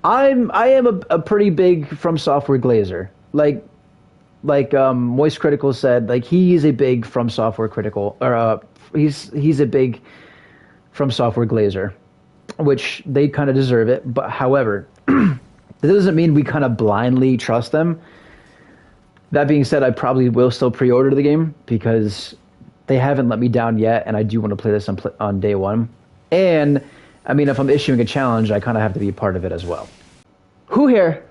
I am a pretty big From Software glazer. Moist Critical said, like he is a big From Software critical, or he's a big From Software glazer, which they kind of deserve it. But however, that doesn't mean we kind of blindly trust them. That being said, I probably will still pre-order the game because they haven't let me down yet, and I do want to play this on day one. And I mean, if I'm issuing a challenge, I kind of have to be a part of it as well. Who here?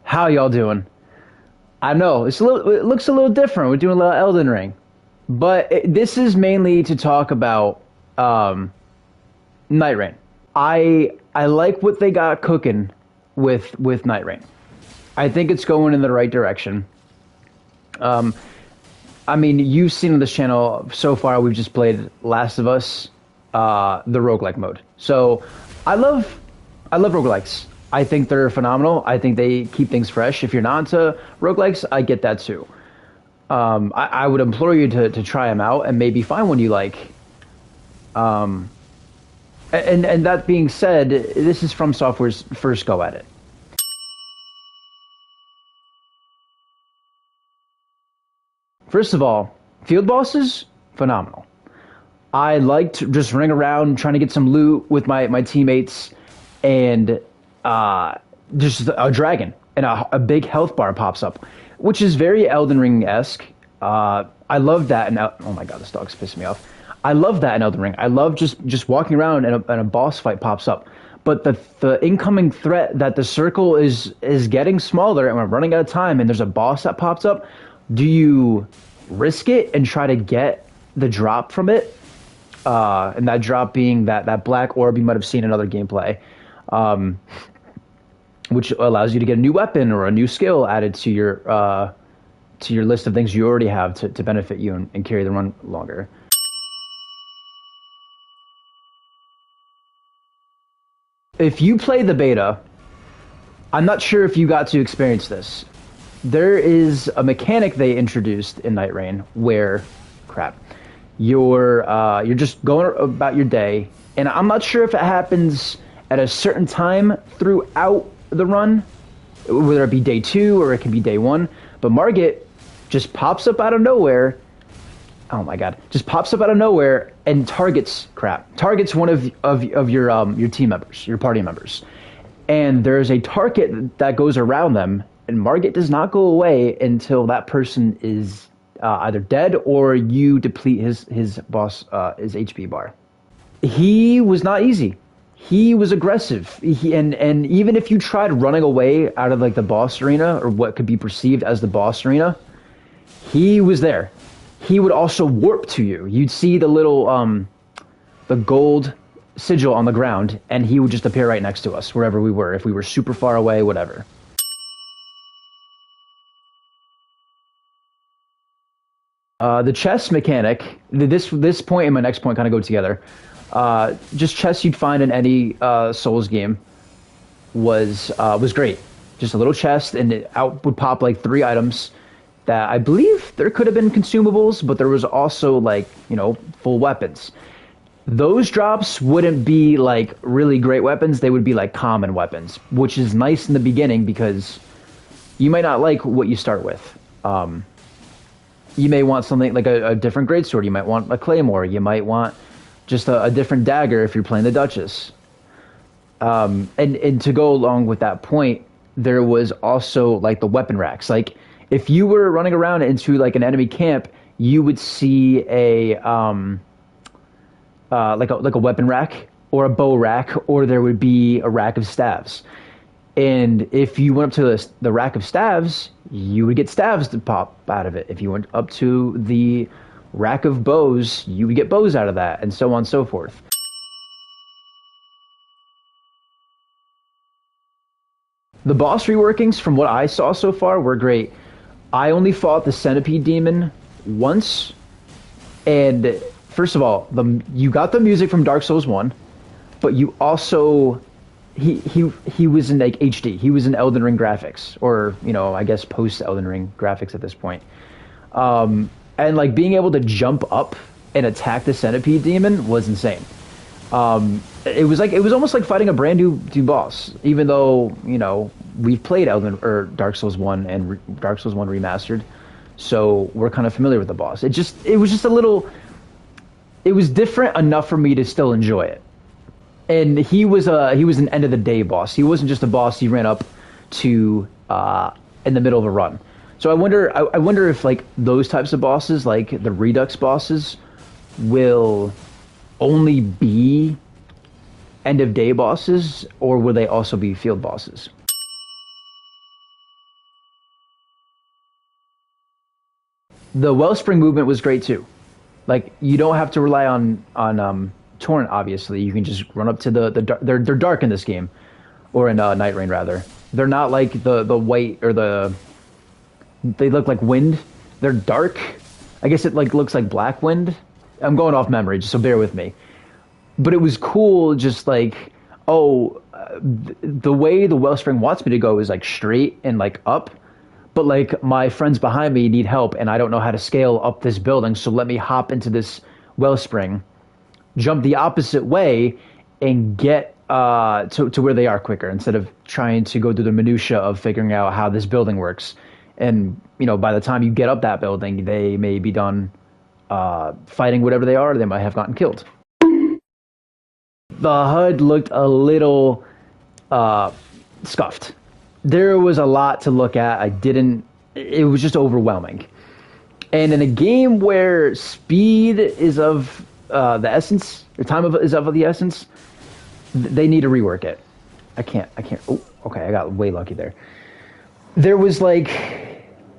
How y'all doing? I know it looks a little different. We're doing a little Elden Ring, but this is mainly to talk about Nightreign. I like what they got cooking with Nightreign. I think it's going in the right direction. I mean, you've seen on this channel so far. We've just played Last of Us, the roguelike mode. So I love roguelikes. I think they're phenomenal. I think they keep things fresh. If you're not into roguelikes, I get that too. I would implore you to try them out and maybe find one you like. And that being said, this is From Software's first go at it. First of all, field bosses, phenomenal. I like to just ring around trying to get some loot with my teammates, and just a dragon and a big health bar pops up, which is very Elden Ring-esque. I love that, and oh my god, this dog's pissing me off. I love that in Elden Ring. I love just walking around and a boss fight pops up. But the incoming threat that the circle is getting smaller and we're running out of time and there's a boss that pops up, do you risk it and try to get the drop from it? And that drop being that black orb you might have seen in other gameplay, which allows you to get a new weapon or a new skill added to your list of things you already have to benefit you and carry the run longer. If you play the beta, I'm not sure if you got to experience this. There is a mechanic they introduced in Nightreign where, you're just going about your day, and I'm not sure if it happens at a certain time throughout the run, whether it be day 2 or it can be day 1. But Margit just pops up out of nowhere. Oh my god! Just pops up out of nowhere and targets one of your team members, your party members, and there's a target that goes around them. And Margit does not go away until that person is either dead or you deplete his HP bar. He was not easy. He was aggressive. And even if you tried running away out of like the boss arena or what could be perceived as the boss arena, he was there. He would also warp to you. You'd see the little the gold sigil on the ground, and he would just appear right next to us wherever we were. If we were super far away, whatever. The chess mechanic, this point and my next point kind of go together. Just chess you'd find in any Souls game was great. Just a little chest, and it out would pop like 3 items that I believe there could have been consumables, but there was also like, full weapons. Those drops wouldn't be like really great weapons. They would be like common weapons, which is nice in the beginning because you might not like what you start with. You may want something like a different greatsword. You might want a claymore. You might want just a different dagger if you're playing the Duchess. And to go along with that point, there was also like the weapon racks. Like if you were running around into like an enemy camp, you would see a like a weapon rack or a bow rack, or there would be a rack of staves. And if you went up to the rack of staves, you would get staves to pop out of it. If you went up to the rack of bows, you would get bows out of that, and so on and so forth. The boss reworkings, from what I saw so far, were great. I only fought the centipede demon once, and first of all, you got the music from Dark Souls 1, but you also he was in like HD. He was in Elden Ring graphics, or I guess post Elden Ring graphics at this point. And like being able to jump up and attack the centipede demon was insane. It was almost like fighting a brand new boss, even though, we've played Elden or Dark Souls 1 and Dark Souls 1 remastered, so we're kind of familiar with the boss. It was just a little, it was different enough for me to still enjoy it. And he was an end of the day boss. He wasn't just a boss you ran up to in the middle of a run. So I wonder if like those types of bosses, like the Redux bosses, will only be end of day bosses, or will they also be field bosses? The Wellspring movement was great too. Like you don't have to rely on Torrent. Obviously, you can just run up to they're dark in this game, or in Nightreign rather. They're not like the white or they look like wind. They're dark. I guess it like looks like black wind. I'm going off memory, so bear with me. But it was cool, just like, the way the Wellspring wants me to go is like straight and like up, but like my friends behind me need help and I don't know how to scale up this building, so let me hop into this Wellspring, jump the opposite way, and get to where they are quicker instead of trying to go through the minutia of figuring out how this building works. And by the time you get up that building, they may be done fighting whatever they are. They might have gotten killed. The HUD looked a little scuffed. There was a lot to look at. It was just overwhelming. And in a game where speed is of the essence, or is of the essence, they need to rework it. I can't. Oh, okay, I got way lucky there. There was like,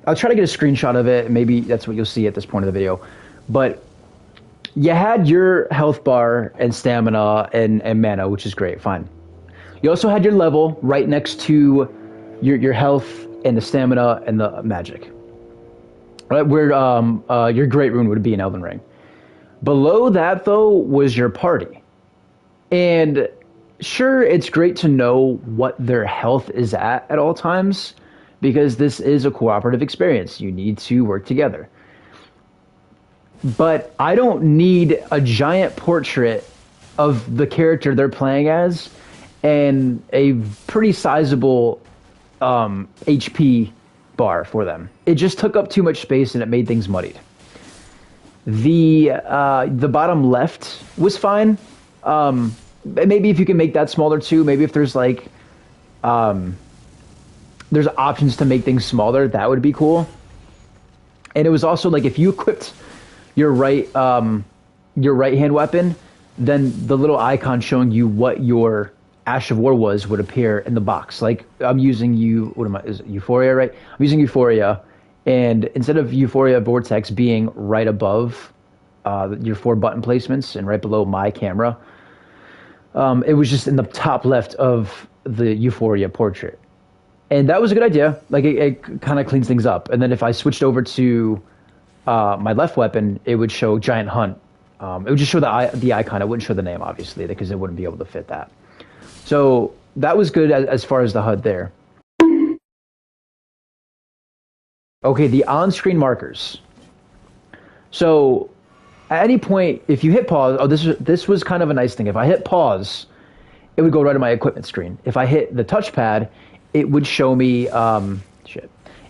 I'll try to get a screenshot of it. Maybe that's what you'll see at this point of the video. But you had your health bar and stamina and mana, which is great, fine. You also had your level right next to your health and the stamina and the magic. Right, where your great rune would be in Elden Ring. Below that, though, was your party. And sure, it's great to know what their health is at all times, because this is a cooperative experience. You need to work together. But I don't need a giant portrait of the character they're playing as and a pretty sizable HP bar for them. It just took up too much space and it made things muddied. The bottom left was fine. Maybe if you can make that smaller too. Maybe if there's like there's options to make things smaller, that would be cool. And it was also like if you equipped your right hand weapon, then the little icon showing you what your Ash of War was would appear in the box. Like I'm using is it Euphoria, right? I'm using Euphoria, and instead of Euphoria Vortex being right above your 4 button placements and right below my camera, it was just in the top left of the Euphoria portrait. And that was a good idea. Like it kind of cleans things up. And then if I switched over to my left weapon, it would show Giant Hunt. It would just show the icon. It wouldn't show the name, obviously, because it wouldn't be able to fit that. So that was good as far as the HUD there. Okay, the on-screen markers. So at any point, if you hit pause, this was kind of a nice thing. If I hit pause, it would go right to my equipment screen. If I hit the touchpad, it would show me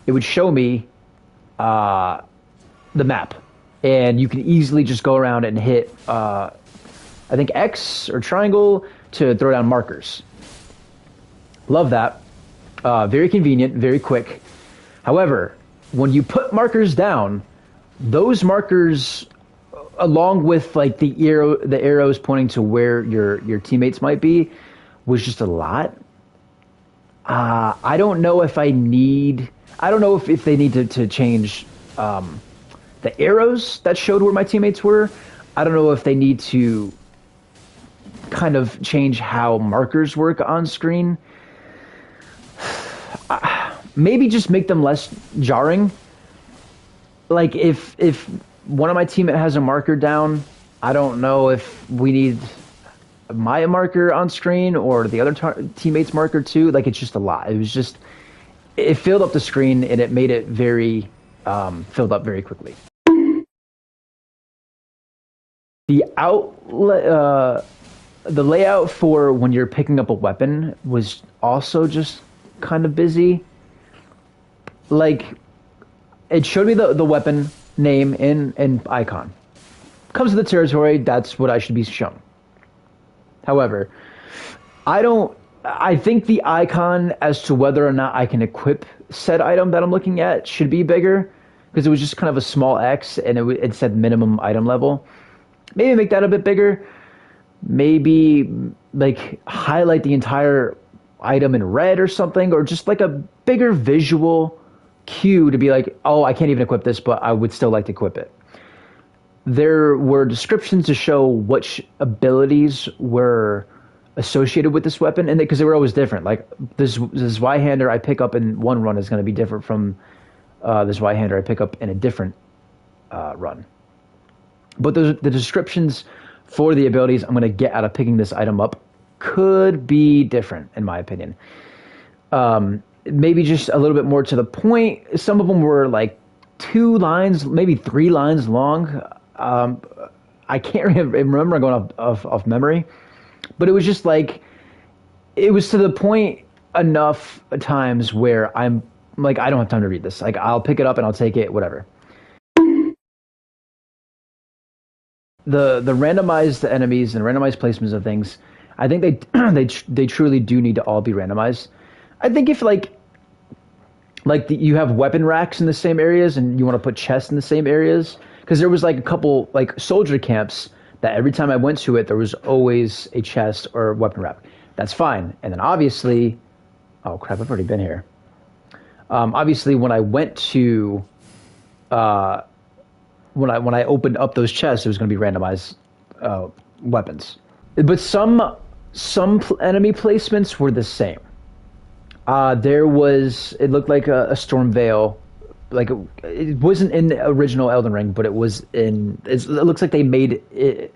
It would show me the map, and you can easily just go around and hit I think X or triangle to throw down markers. Love that. Very convenient, very quick. However, when you put markers down, those markers, along with like the arrows pointing to where your teammates might be, was just a lot. I don't know if I don't know if they need to change the arrows that showed where my teammates were. I don't know if they need to kind of change how markers work on screen. Maybe just make them less jarring. Like if one of my teammates has a marker down, I don't know if we need my marker on screen or the other teammate's marker too. Like it's just a lot. It filled up the screen and it made it very filled up very quickly. The outlet the layout for when you're picking up a weapon was also just kind of busy. Like, it showed me the weapon name and icon. Comes to the territory, that's what I should be shown. However, I think the icon as to whether or not I can equip said item that I'm looking at should be bigger, because it was just kind of a small X and it said minimum item level. Maybe make that a bit bigger. Maybe like highlight the entire item in red or something, or just like a bigger visual cue to be like, oh, I can't even equip this, but I would still like to equip it. There were descriptions to show which abilities were associated with this weapon, and because they were always different. Like this Y-hander I pick up in one run is going to be different from this Y-hander I pick up in a different run. But the descriptions for the abilities I'm going to get out of picking this item up could be different, in my opinion. Maybe just a little bit more to the point. Some of them were like 2 lines, maybe 3 lines long. I can't remember going off memory, but it was just like, it was to the point enough times where I'm like, I don't have time to read this. Like, I'll pick it up and I'll take it, whatever. The randomized enemies and randomized placements of things, I think they truly do need to all be randomized. I think if you have weapon racks in the same areas and you want to put chests in the same areas, because there was like a couple like soldier camps that every time I went to it, there was always a chest or a weapon rack. That's fine. And then obviously, oh crap, I've already been here. Obviously, when I went to when I opened up those chests, it was going to be randomized weapons. But some enemy placements were the same. It looked like a storm veil. Like it wasn't in the original Elden Ring, but it was in. It looks like they made it.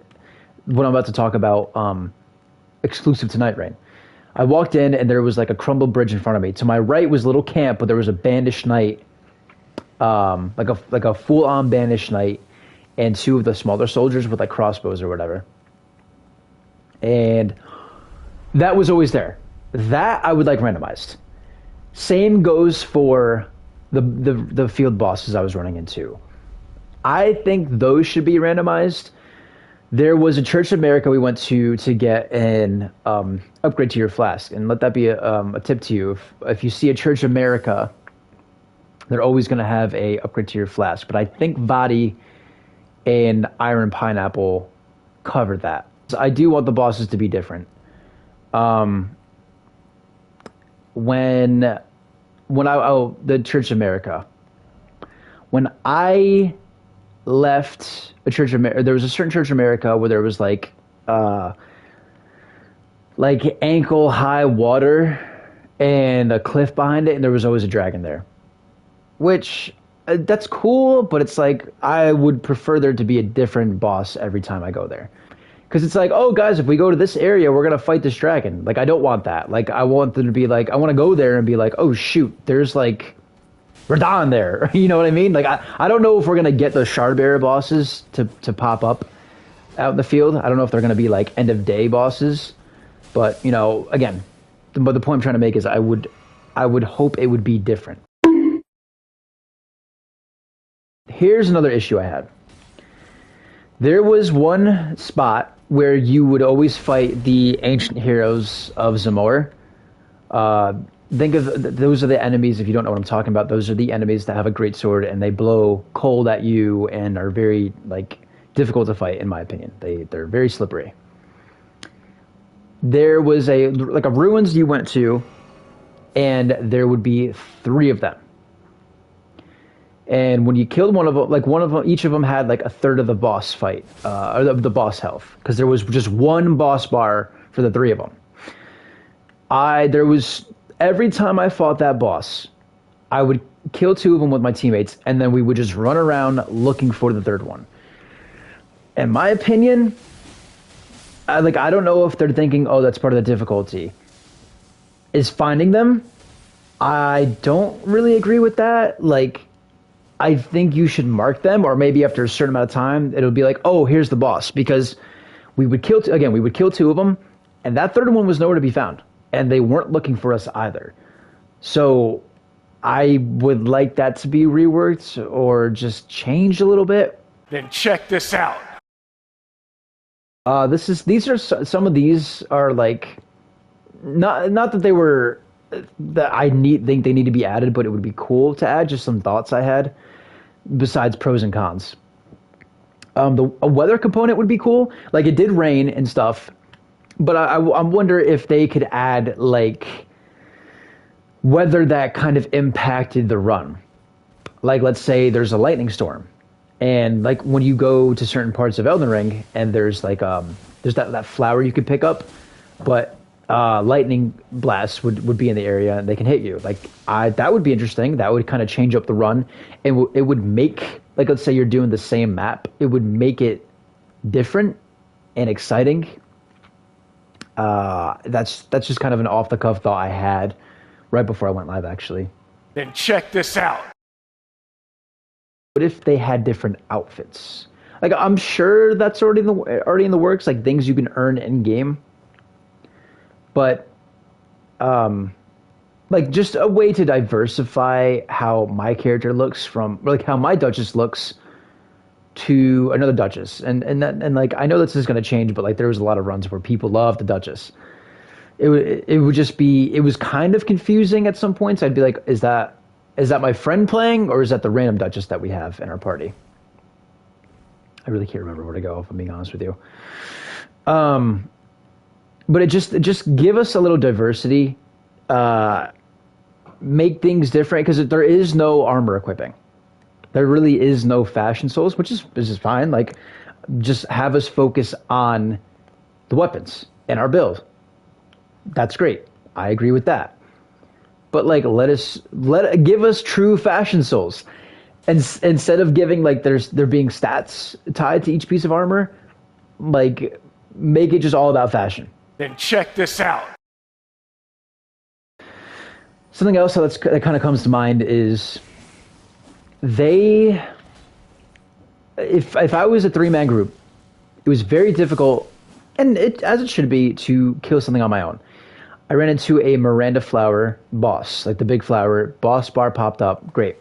What I'm about to talk about, exclusive to Nightreign. I walked in and there was like a crumbled bridge in front of me. To my right was a little camp, but there was a bandaged knight, like a full-on bandaged knight, and 2 of the smaller soldiers with like crossbows or whatever. And that was always there. That I would like randomized. Same goes for the field bosses I was running into. I think those should be randomized. There was a Church of America we went to get an upgrade to your flask, and let that be a tip to you. If you see a Church of America, they're always going to have a upgrade to your flask. But I think Vadi and Iron Pineapple covered that. So I do want the bosses to be different. The Church of America. When I left a Church of America, there was a certain Church of America where there was like ankle high water and a cliff behind it, and there was always a dragon there. Which that's cool, but it's like I would prefer there to be a different boss every time I go there. Because it's like, oh, guys, if we go to this area, we're going to fight this dragon. Like, I don't want that. Like, I want them to be like, I want to go there and be like, oh, shoot, there's like Radon there. You know what I mean? Like, I don't know if we're going to get the Shardbearer bosses to pop up out in the field. I don't know if they're going to be like end of day bosses. But, you know, again, but the point I'm trying to make is I would hope it would be different. Here's another issue I had. There was one spot where you would always fight the ancient heroes of Zamor. Think of those are the enemies. If you don't know what I'm talking about, those are the enemies that have a great sword and they blow cold at you and are very like difficult to fight. In my opinion, they're very slippery. There was a ruins you went to, and there would be 3 of them. And when you killed one of them, each of them had like a third of the boss fight, or the boss health, because there was just one boss bar for the 3 of them. Every time I fought that boss, I would kill 2 of them with my teammates, and then we would just run around looking for the 3rd one. In my opinion, I don't know if they're thinking, oh, that's part of the difficulty, is finding them. I don't really agree with that. Like, I think you should mark them, or maybe after a certain amount of time, it'll be like, oh, here's the boss. Because We would kill two of them, and that third one was nowhere to be found, and they weren't looking for us either. So I would like that to be reworked or just changed a little bit. Then check this out. Some of these are like not that they were that think they need to be added, but it would be cool to add. Just some thoughts I had besides pros and cons. A weather component would be cool. Like it did rain and stuff, but I wonder if they could add like weather that kind of impacted the run. Like let's say there's a lightning storm, and like when you go to certain parts of Elden Ring, and there's like there's that flower you could pick up, but lightning blasts would be in the area and they can hit you. Like that would be interesting. That would kind of change up the run, and it would make, like let's say you're doing the same map, it would make it different and exciting. That's just kind of an off the cuff thought I had right before I went live, actually. Then check this out. What if they had different outfits? Like I'm sure that's already in the works, like things you can earn in game. But like just a way to diversify how my character looks from like how my Duchess looks to another Duchess. And like I know this is gonna change, but like there was a lot of runs where people loved the Duchess. It would just be, it was kind of confusing at some points. I'd be like, is that my friend playing, or is that the random Duchess that we have in our party? I really can't remember where to go, if I'm being honest with you. But it just give us a little diversity, make things different, because there is no armor equipping. There really is no fashion souls, which is fine. Like, just have us focus on the weapons and our build. That's great. I agree with that. But like, give us true fashion souls, and instead of giving like there being stats tied to each piece of armor, like make it just all about fashion. Then check this out. Something else that kind of comes to mind is if I was a 3-man group, it was very difficult, and as it should be, to kill something on my own. I ran into a Miranda flower boss, like the big flower. Boss bar popped up. Great.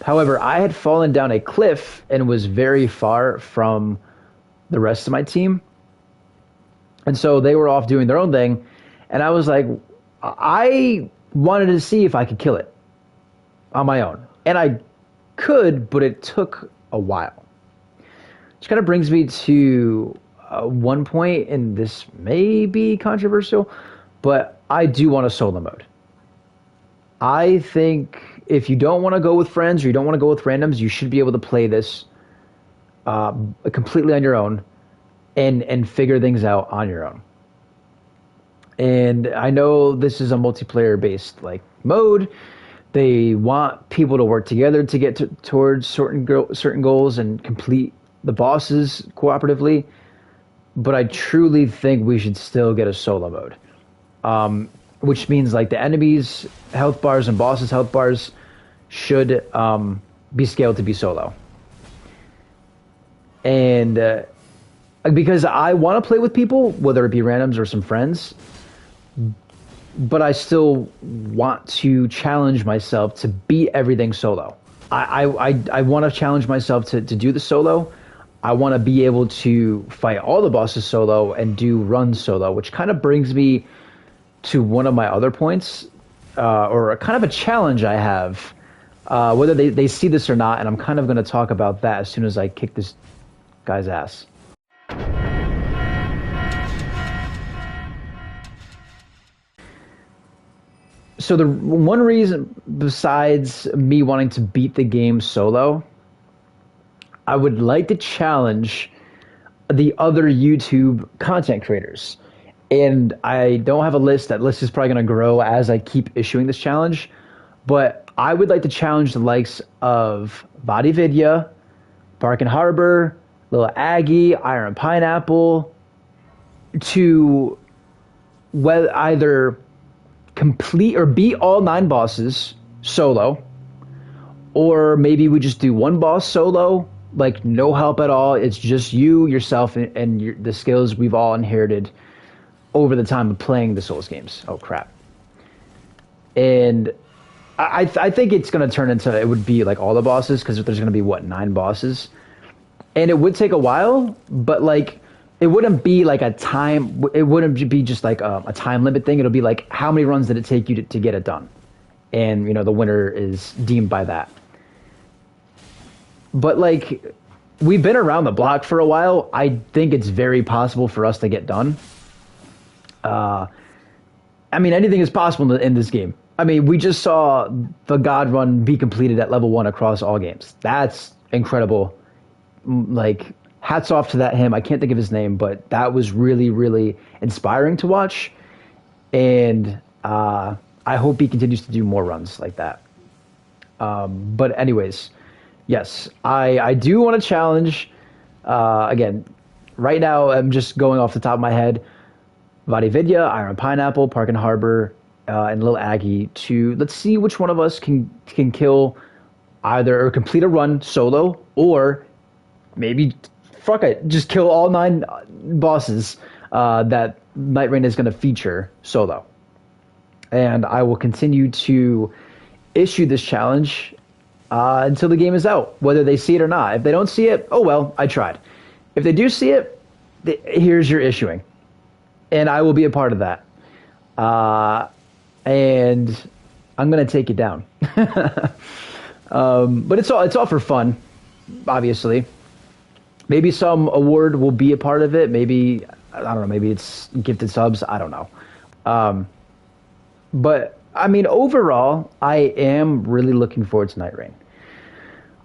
However, I had fallen down a cliff and was very far from the rest of my team. And so they were off doing their own thing. And I was like, I wanted to see if I could kill it on my own. And I could, but it took a while. Which kind of brings me to one point, and this may be controversial, but I do want a solo mode. I think if you don't want to go with friends or you don't want to go with randoms, you should be able to play this completely on your own and figure things out on your own. And I know this is a multiplayer based like mode. They want people to work together to get towards certain goals and complete the bosses cooperatively. But I truly think we should still get a solo mode. Which means like the enemies' health bars and bosses' health bars should be scaled to be solo. And because I want to play with people, whether it be randoms or some friends, but I still want to challenge myself to beat everything solo. I want to challenge myself to do the solo. I want to be able to fight all the bosses solo and do runs solo, which kind of brings me to one of my other points, or a kind of a challenge I have, whether they see this or not, and I'm kind of going to talk about that as soon as I kick this guy's ass. So the one reason, besides me wanting to beat the game solo, I would like to challenge the other YouTube content creators. And I don't have a list. That list is probably going to grow as I keep issuing this challenge. But I would like to challenge the likes of Vidya, Barkin Harbor, Lil Aggie, Iron Pineapple, to either complete or beat all 9 bosses solo, or maybe we just do one boss solo, like no help at all. It's just you, yourself, and the skills we've all inherited over the time of playing the Souls games. Oh crap! And I think it's going to turn into, it would be like all the bosses, because there's going to be what, 9 bosses, and it would take a while, but like it wouldn't be like a time. It wouldn't be just like a time limit thing. It'll be like how many runs did it take you to get it done, and the winner is deemed by that. But like, we've been around the block for a while. I think it's very possible for us to get done. I mean, anything is possible in this game. I mean, we just saw the God Run be completed at level 1 across all games. That's incredible. Like, hats off to that him. I can't think of his name, but that was really, really inspiring to watch. And I hope he continues to do more runs like that. But anyways, yes, I do want to challenge, again, right now I'm just going off the top of my head, Vidya, Iron Pineapple, Park and Harbor, and Lil Aggie, to let's see which one of us can kill either or complete a run solo, or maybe fuck it, just kill all 9 bosses that Nightreign is going to feature solo. And I will continue to issue this challenge until the game is out, whether they see it or not. If they don't see it, oh well, I tried. If they do see it, here's your issuing, and I will be a part of that. And I'm gonna take it down. But it's all for fun, obviously. Maybe some award will be a part of it. Maybe, I don't know, maybe it's gifted subs. I don't know. But I mean, overall, I am really looking forward to Nightreign.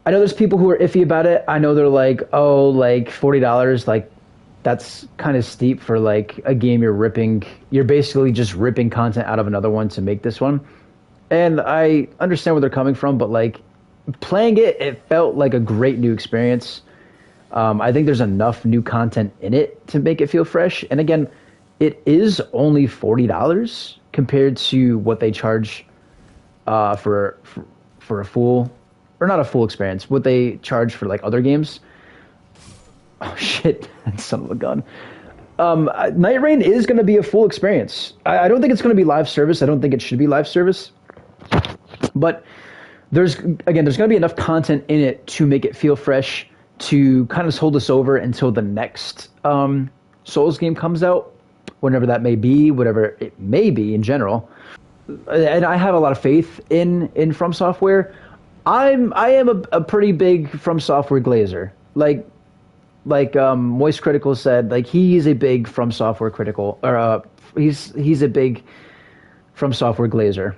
I know there's people who are iffy about it. I know they're like, oh, like $40, like that's kind of steep for like a game you're basically just ripping content out of another one to make this one. And I understand where they're coming from, but like playing it felt like a great new experience. I think there's enough new content in it to make it feel fresh. And again, it is only $40 compared to what they charge for a full, or not a full experience, what they charge for like other games. Oh shit, son of a gun. Nightreign is going to be a full experience. I don't think it's going to be live service. I don't think it should be live service. But there's going to be enough content in it to make it feel fresh, to kind of hold us over until the next Souls game comes out, whenever that may be, whatever it may be in general. And I have a lot of faith in FromSoftware. I am a pretty big FromSoftware glazer. Like Moist Critical said, like he's a big FromSoftware critical, or he's a big FromSoftware glazer,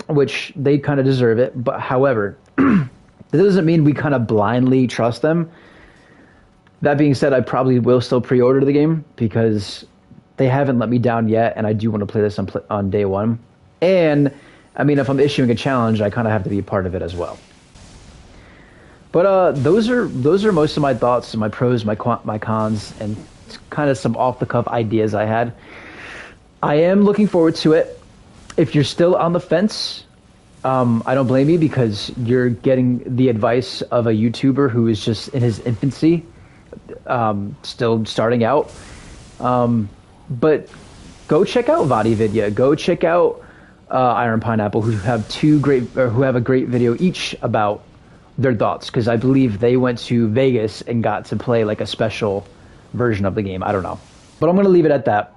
which they kind of deserve it. But however, that doesn't mean we kind of blindly trust them. That being said, I probably will still pre-order the game because they haven't let me down yet, and I do want to play this on day one. And I mean, if I'm issuing a challenge, I kind of have to be a part of it as well. But those are most of my thoughts, my pros, my cons, and kind of some off-the-cuff ideas I had. I am looking forward to it. If you're still on the fence, I don't blame you, because you're getting the advice of a YouTuber who is just in his infancy, still starting out. But go check out Vidya. Go check out Iron Pineapple, who have a great video each about their thoughts, because I believe they went to Vegas and got to play like a special version of the game. I don't know, but I'm going to leave it at that.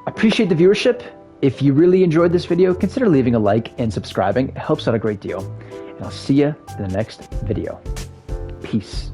Appreciate the viewership. If you really enjoyed this video, consider leaving a like and subscribing. It helps out a great deal. And I'll see you in the next video. Peace.